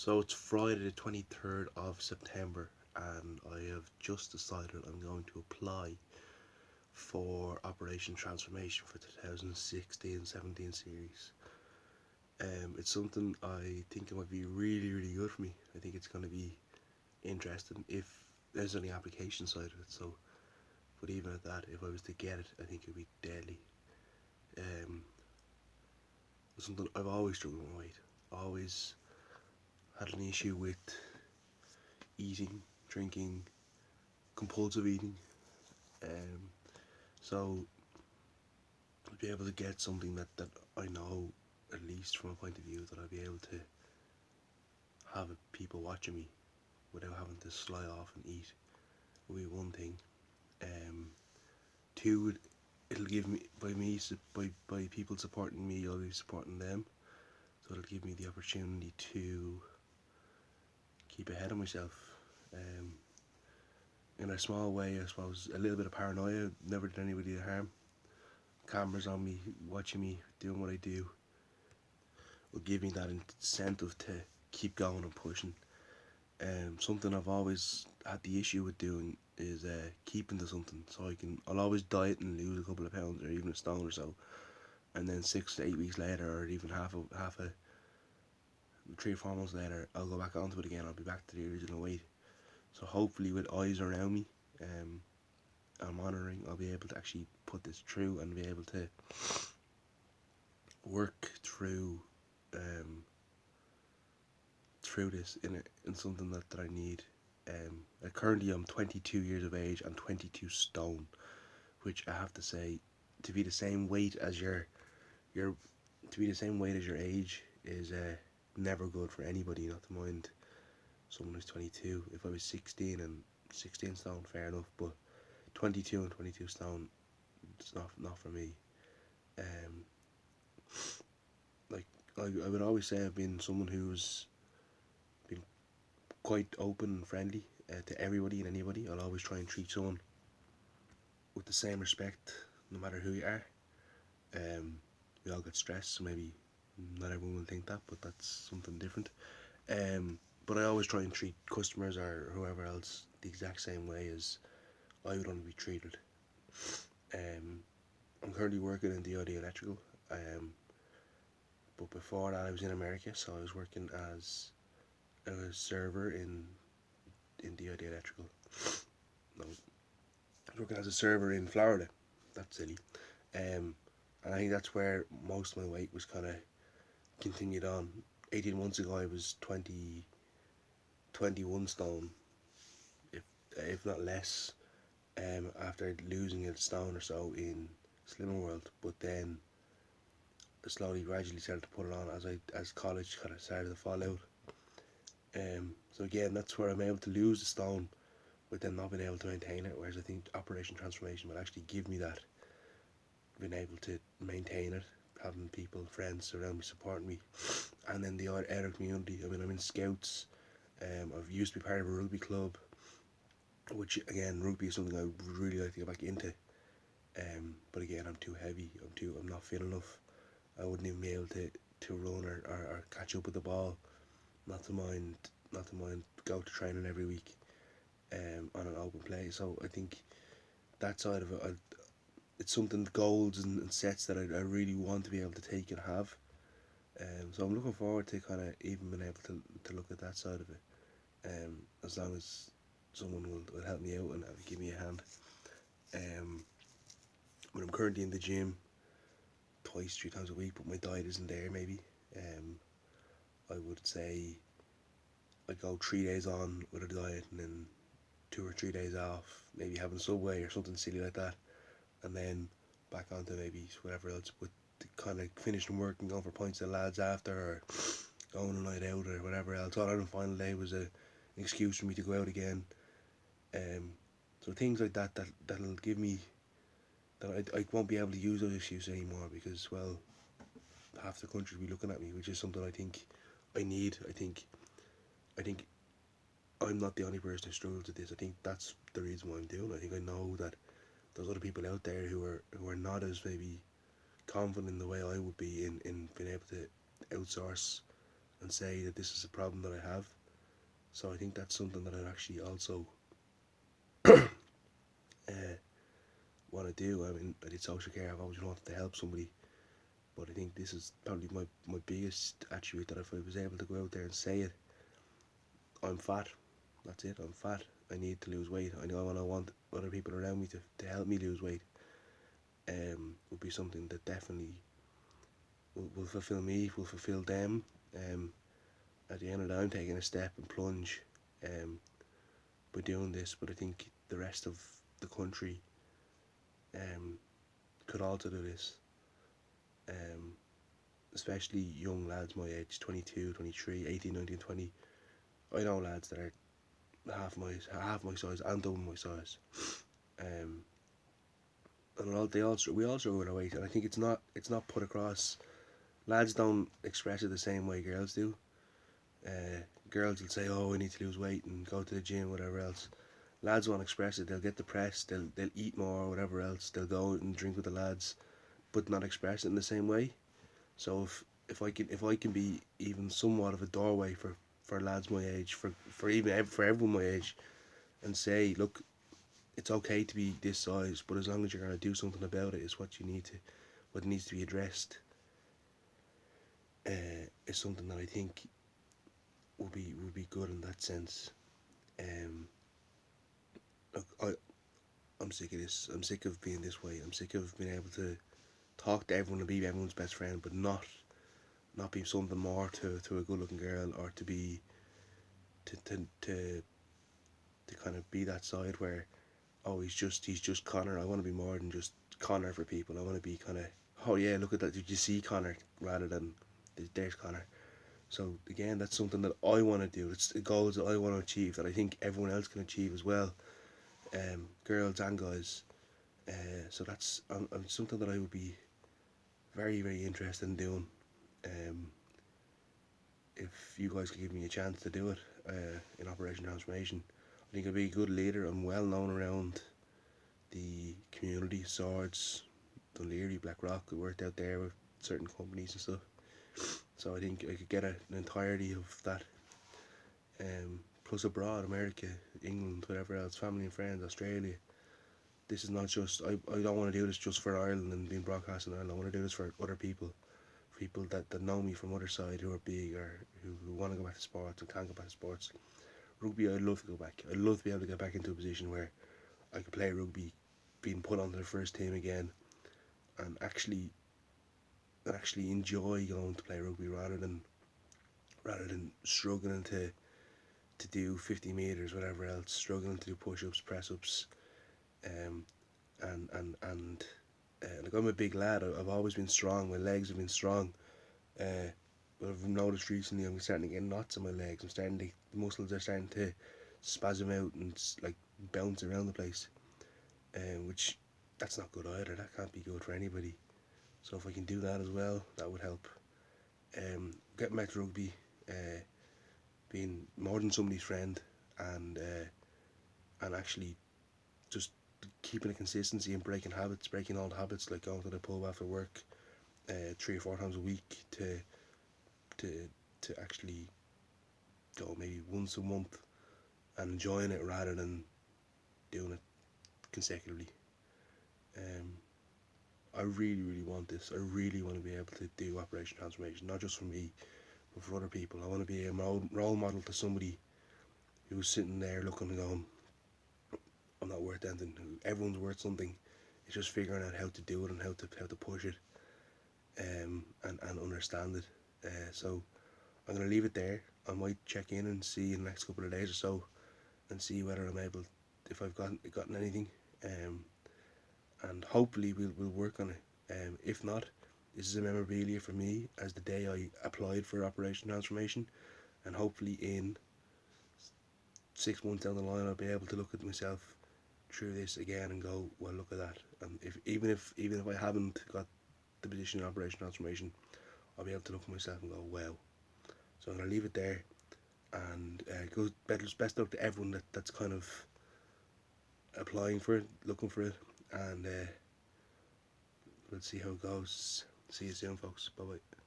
So it's Friday the 23rd of September, and I have just decided I'm going to apply for Operation Transformation for 2016-17 series. It's something I think it might be really, really good for me. I think it's going to be interesting if there's any application side of it. So, but even at that, if I was to get it, I think it would be deadly. Um, it's something I've always struggled with weight. Always had an issue with eating, drinking, compulsive eating. Um, so I'd be able to get something that I know, at least from a point of view, that I'd be able to have people watching me without having to sly off and eat would be one thing. Um, two, it'll give me by people supporting me, I'll be supporting them. So it'll give me the opportunity to keep ahead of myself. Um, in a small way, I suppose, a little bit of paranoia. Never did anybody harm. Cameras on me, watching me, doing what I do, will give me that incentive to keep going and pushing. Something I've always had the issue with doing is keeping to something. So I'll always diet and lose a couple of pounds or even a stone or so, and then 6 to 8 weeks later, or even half a 3 or 4 months later, I'll go back onto it again. I'll be back to the original weight. So hopefully, with eyes around me, and monitoring, I'll be able to actually put this through and be able to work um, through this in something that I need. Currently, I'm 22 years of age and 22 stone, which I have to say, to be the same weight as your to be the same weight as your age is never good for anybody. Not to mind someone who's 22. If I was 16 and 16 stone, fair enough, but 22 and 22 stone, it's not for me. Um, like I would always say, I've been someone who's been quite open and friendly to everybody and anybody. I'll always try and treat someone with the same respect, no matter who you are. Um, we all get stressed, so maybe not everyone will think that, but that's something different. But I always try and treat customers or whoever else the exact same way as I would want to be treated. Um, I'm currently working in the audio electrical, but before that I was in America, so I was working as a server in the audio electrical. No, I was working as a server in Florida. That's silly. Um, and I think that's where most of my weight was kind of continued on. 18 months ago, I was 21 stone, if not less, after losing a stone or so in Slimming World. But then I slowly, gradually started to put it on as college kind of started to fall out. So again, that's where I'm able to lose the stone, but then not being able to maintain it. Whereas I think Operation Transformation will actually give me that, being able to maintain it, having people, friends around me supporting me, and then the outer community. I mean, I'm in Scouts. I've used to be part of a rugby club, which again, rugby is something I would really like to get back into. But again, I'm too heavy. I'm not fit enough. I wouldn't even be able to run or catch up with the ball. Not to mind, go to training every week, on an open play. So I think that side of it, it's something, goals and sets that I really want to be able to take and have. So I'm looking forward to kind of even being able to look at that side of it. As long as someone will help me out and give me a hand. Um, but I'm currently in the gym twice, 3 times a week, but my diet isn't there. Maybe. I would say I go 3 days on with a diet and then 2 or 3 days off, maybe having Subway or something silly like that, and then back onto maybe whatever else. With kind of finishing work and going for pints with the lads after, or going a night out or whatever else. All on the final day was an excuse for me to go out again. Um, so things like that'll give me that I won't be able to use those excuses anymore, because, well, half the country will be looking at me, which is something I think I need. I think I'm not the only person who struggles with this. I think that's the reason why I'm doing it. I think I know that there's other people out there who are not as maybe confident in the way I would be in being able to outsource and say that this is a problem that I have. So I think that's something that I'd actually also uh, want to do. I mean, I did social care. I've always wanted to help somebody, but I think this is probably my biggest attribute, that if I was able to go out there and say it, I'm fat. That's it. I'm fat. I need to lose weight. I know, and I want other people around me to help me lose weight. Would be something that definitely will fulfill me, will fulfill them. At the end of the day, I'm taking a step and plunge by doing this, but I think the rest of the country um, could also do this, um, especially young lads my age, 22, 23, 18, 19, 20. I know lads that are half my size and double my size. Um, and we all struggle with our weight, and I think it's not put across. Lads don't express it the same way girls do. Girls will say, "Oh, I need to lose weight and go to the gym, whatever else." Lads won't express it. They'll get depressed. They'll eat more, whatever else. They'll go out and drink with the lads, but not express it in the same way. So if I can be even somewhat of a doorway for lads my age, for everyone my age, and say, look, it's okay to be this size, but as long as you're gonna do something about it, is what needs to be addressed. Is something that I think would be good in that sense. Um, look, I'm sick of this. I'm sick of being this way. I'm sick of being able to talk to everyone and be everyone's best friend, but not be something more to a good looking girl, or to be to kind of be that side where, oh, he's just Connor. I want to be more than just Connor for people. I want to be kind of, oh yeah, look at that. Did you see Connor, rather than there's Connor. So again, that's something that I want to do. It's goals that I want to achieve, that I think everyone else can achieve as well, girls and guys. So that's something that I would be very, very interested in doing. Um, if you guys could give me a chance to do it in Operation Transformation, I think I'd be a good leader. I'm well known around the community, Swords, Dunleary, Blackrock. I worked out there with certain companies and stuff. So I think I could get an entirety of that. Plus abroad, America, England, whatever else, family and friends, Australia. This is not just, I don't want to do this just for Ireland and being broadcast in Ireland. I want to do this for other people that know me from other side, who are big, or who want to go back to sports and can't go back to sports. Rugby, I'd love to go back. I'd love to be able to get back into a position where I could play rugby, being put onto the first team again, and actually enjoy going to play rugby, rather than struggling to do 50 meters, whatever else, struggling to do push-ups, press-ups, um, and like, I'm a big lad. I've always been strong. My legs have been strong. But I've noticed recently I'm starting to get knots in my legs. The muscles are starting to spasm out and like bounce around the place. Which, that's not good either. That can't be good for anybody. So if I can do that as well, that would help. Getting back to rugby, being more than somebody's friend, and actually just keeping a consistency and breaking old habits, like going to the pub after work 3 or 4 times a week, to actually go maybe once a month and enjoying it rather than doing it consecutively. Um, I really, really want this. I really want to be able to do Operation Transformation, not just for me, but for other people. I want to be a role model to somebody who's sitting there looking and going, I'm not worth anything. Everyone's worth something. It's just figuring out how to do it and how to push it, and understand it. So I'm gonna leave it there. I might check in and see in the next couple of days or so, and see whether I'm able, if I've gotten anything, um, and hopefully we'll work on it. If not, this is a memorabilia for me as the day I applied for Operation Transformation, and hopefully in 6 months down the line I'll be able to look at myself through this again and go, well, look at that. And if even if I haven't got the position in Operation Transformation, I'll be able to look at myself and go, wow. So I'm gonna leave it there, and best luck to everyone that's kind of applying for it, looking for it, and we'll see how it goes. See you soon, folks. Bye bye.